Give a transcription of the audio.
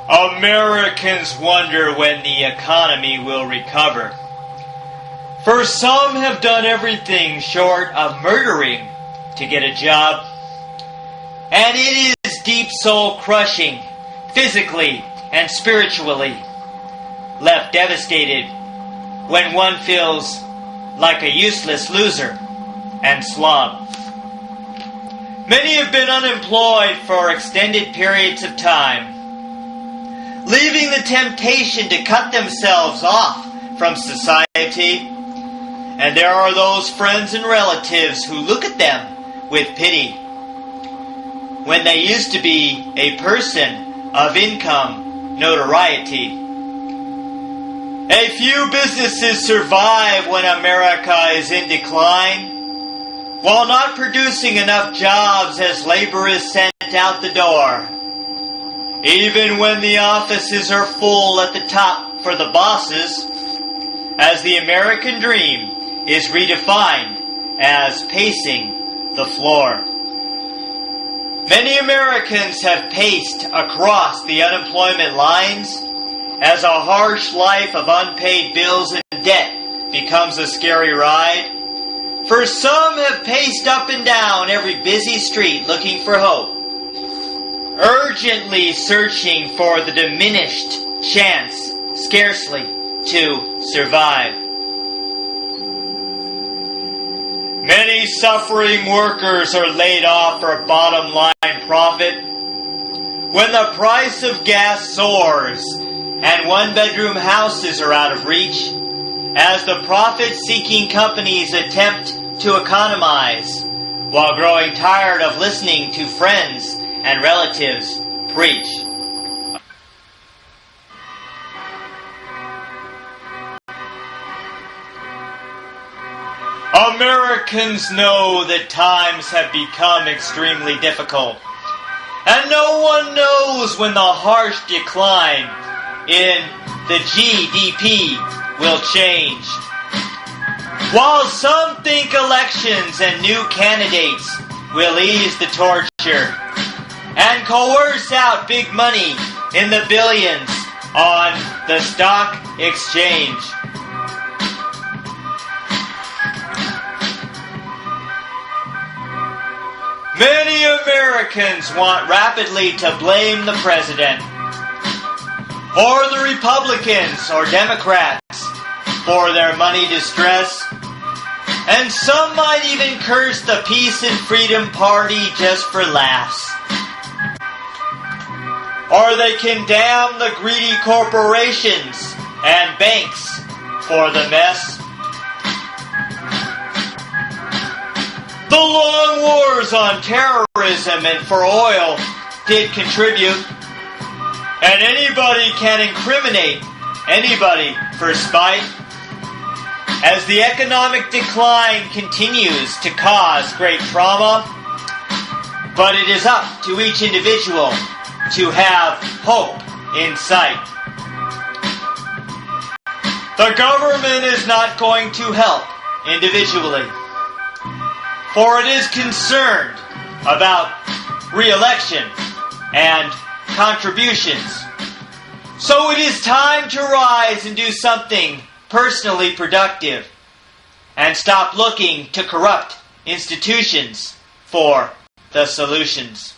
Americans wonder when the economy will recover. For some have done everything short of murdering to get a job. And it is deep soul crushing, physically and spiritually. Left devastated when one feels like a useless loser and slob. Many have been unemployed for extended periods of time, leaving the temptation to cut themselves off from society. And there are those friends and relatives who look at them with pity when they used to be a person of income, notoriety. A few businesses survive when America is in decline, while not producing enough jobs as labor is sent out the door. Even when the offices are full at the top for the bosses, as the American dream is redefined as pacing the floor. Many Americans have paced across the unemployment lines as a harsh life of unpaid bills and debt becomes a scary ride. For some have paced up and down every busy street looking for hope, urgently searching for the diminished chance, scarcely, to survive. Many suffering workers are laid off for bottom line profit. When the price of gas soars and one-bedroom houses are out of reach, as the profit-seeking companies attempt to economize while growing tired of listening to friends and relatives preach. Americans know that times have become extremely difficult, and no one knows when the harsh decline in the GDP will change. While some think elections and new candidates will ease the torture and coerce out big money in the billions on the stock exchange. Many Americans want rapidly to blame the president, or the Republicans or Democrats for their money distress, and some might even curse the Peace and Freedom Party just for laughs. Or they condemn the greedy corporations and banks for the mess. The long wars on terrorism and for oil did contribute, and anybody can incriminate anybody for spite, as the economic decline continues to cause great trauma. But it is up to each individual to have hope in sight. The government is not going to help individually, for it is concerned about re-election and contributions. So it is time to rise and do something personally productive and stop looking to corrupt institutions for the solutions.